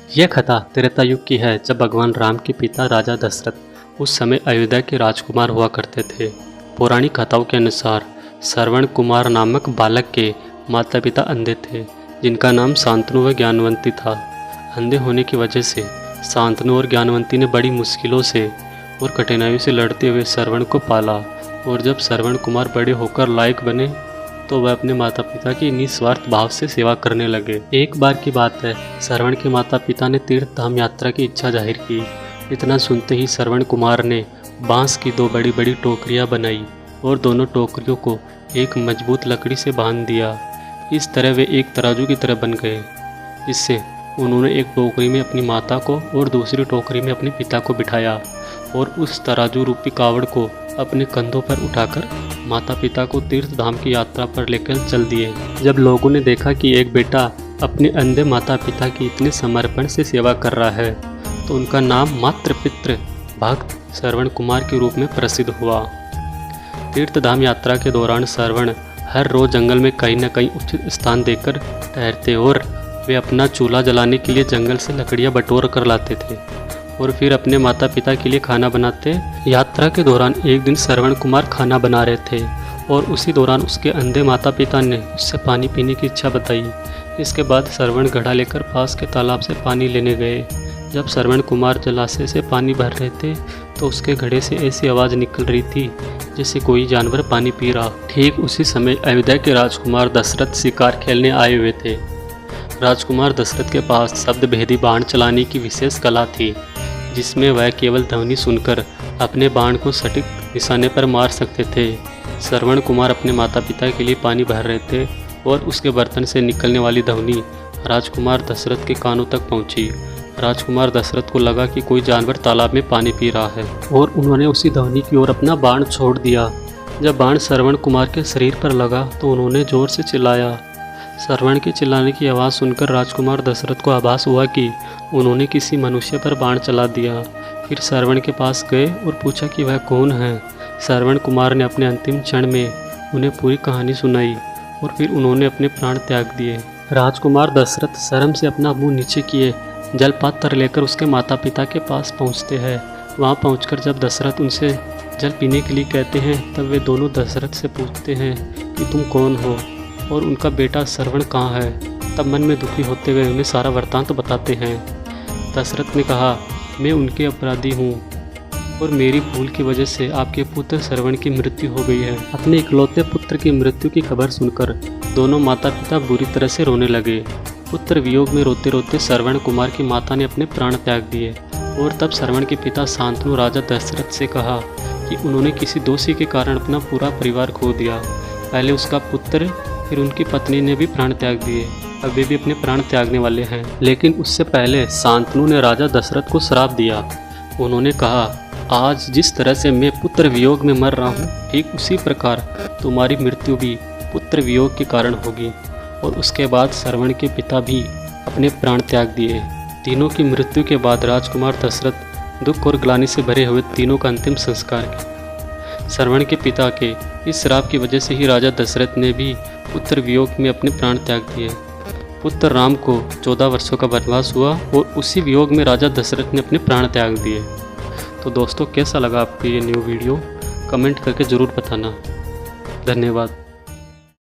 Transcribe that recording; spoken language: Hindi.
यह कथा त्रेता युग की है, जब भगवान राम के पिता राजा दशरथ उस समय अयोध्या के राजकुमार हुआ करते थे। पौराणिक कथाओं के अनुसार श्रवण कुमार नामक बालक के माता पिता अंधे थे, जिनका नाम शांतनु व ज्ञानवंती था। अंधे होने की वजह से शांतनु और ज्ञानवंती ने बड़ी मुश्किलों से और कठिनाइयों से लड़ते हुए श्रवण को पाला। और जब श्रवण कुमार बड़े होकर लायक बने तो वह अपने माता पिता की निस्वार्थ भाव से सेवा करने लगे। एक बार की बात है, श्रवण के माता पिता ने तीर्थ धाम यात्रा की इच्छा जाहिर की। इतना सुनते ही श्रवण कुमार ने बांस की 2 बड़ी बड़ी टोकरियां बनाई और दोनों टोकरियों को एक मजबूत लकड़ी से बांध दिया। इस तरह वे एक तराजू की तरह बन गए, जिससे उन्होंने एक टोकरी में अपनी माता को और दूसरी टोकरी में अपने पिता को बिठाया और उस तराजू रूपी कावड़ को अपने कंधों पर उठाकर माता पिता को तीर्थ धाम की यात्रा पर लेकर चल दिए। जब लोगों ने देखा कि एक बेटा अपने अंधे माता पिता की इतने समर्पण से सेवा कर रहा है, तो उनका नाम मातृ पितृ भक्त श्रवण कुमार के रूप में प्रसिद्ध हुआ। तीर्थ धाम यात्रा के दौरान श्रवण हर रोज जंगल में कहीं न कहीं उचित स्थान देकर ठहरते और वे अपना चूल्हा जलाने के लिए जंगल से लकड़ियां बटोर कर लाते थे और फिर अपने माता पिता के लिए खाना बनाते। यात्रा के दौरान एक दिन श्रवण कुमार खाना बना रहे थे और उसी दौरान उसके अंधे माता पिता ने उससे पानी पीने की इच्छा बताई। इसके बाद श्रवण घड़ा लेकर पास के तालाब से पानी लेने गए। जब श्रवण कुमार जलाशय से पानी भर रहे थे तो उसके घड़े से ऐसी आवाज़ निकल रही थी जैसे कोई जानवर पानी पी रहा। ठीक उसी समय अयोध्या के राजकुमार दशरथ शिकार खेलने आए हुए थे। राजकुमार दशरथ के पास शब्द भेदी बाण चलाने की विशेष कला थी, जिसमें वह केवल ध्वनि सुनकर अपने बाण को सटीक निशाने पर मार सकते थे। श्रवण कुमार अपने माता पिता के लिए पानी भर रहे थे और उसके बर्तन से निकलने वाली ध्वनि राजकुमार दशरथ के कानों तक पहुंची। राजकुमार दशरथ को लगा कि कोई जानवर तालाब में पानी पी रहा है और उन्होंने उसी ध्वनि की ओर अपना बाण छोड़ दिया। जब बाण श्रवण कुमार के शरीर पर लगा तो उन्होंने जोर से चिल्लाया। श्रवण के चिल्लाने की आवाज़ सुनकर राजकुमार दशरथ को आभास हुआ कि उन्होंने किसी मनुष्य पर बाण चला दिया। फिर श्रवण के पास गए और पूछा कि वह कौन है। श्रवण कुमार ने अपने अंतिम क्षण में उन्हें पूरी कहानी सुनाई और फिर उन्होंने अपने प्राण त्याग दिए। राजकुमार दशरथ शर्म से अपना मुंह नीचे किए जलपात्र लेकर उसके माता पिता के पास पहुंचते हैं। वहां पहुंचकर जब दशरथ उनसे जल पीने के लिए कहते हैं, तब वे दोनों दशरथ से पूछते हैं कि तुम कौन हो और उनका बेटा श्रवण कहाँ है। तब मन में दुखी होते हुए उन्हें सारा वृत्तांत बताते हैं। दशरथ ने कहा, मैं उनके अपराधी हूँ और मेरी भूल की वजह से आपके पुत्र श्रवण की मृत्यु हो गई है। अपने इकलौते पुत्र की मृत्यु की खबर सुनकर दोनों माता पिता बुरी तरह से रोने लगे। पुत्र वियोग में रोते रोते श्रवण कुमार की माता ने अपने प्राण त्याग दिए और तब श्रवण के पिता शांतनु राजा दशरथ से कहा कि उन्होंने किसी दोषी के कारण अपना पूरा परिवार खो दिया। पहले उसका पुत्र, फिर उनकी पत्नी ने भी प्राण त्याग दिए। अब वे भी अपने प्राण त्यागने वाले हैं। लेकिन उससे पहले शांतनु ने राजा दशरथ को श्राप दिया। उन्होंने कहा, आज जिस तरह से मैं पुत्र वियोग में मर रहा हूँ, ठीक उसी प्रकार तुम्हारी मृत्यु भी पुत्र वियोग के कारण होगी। और उसके बाद श्रवण के पिता भी अपने प्राण त्याग दिए। तीनों की मृत्यु के बाद राजकुमार दशरथ दुख और ग्लानि से भरे हुए तीनों का अंतिम संस्कार किया। श्रवण के पिता के इस श्राप की वजह से ही राजा दशरथ ने भी पुत्र वियोग में अपने प्राण त्याग दिए। पुत्र राम को 14 वर्षों का वनवास हुआ और उसी वियोग में राजा दशरथ ने अपने प्राण त्याग दिए। तो दोस्तों, कैसा लगा आपको ये न्यू वीडियो? कमेंट करके ज़रूर बताना। धन्यवाद।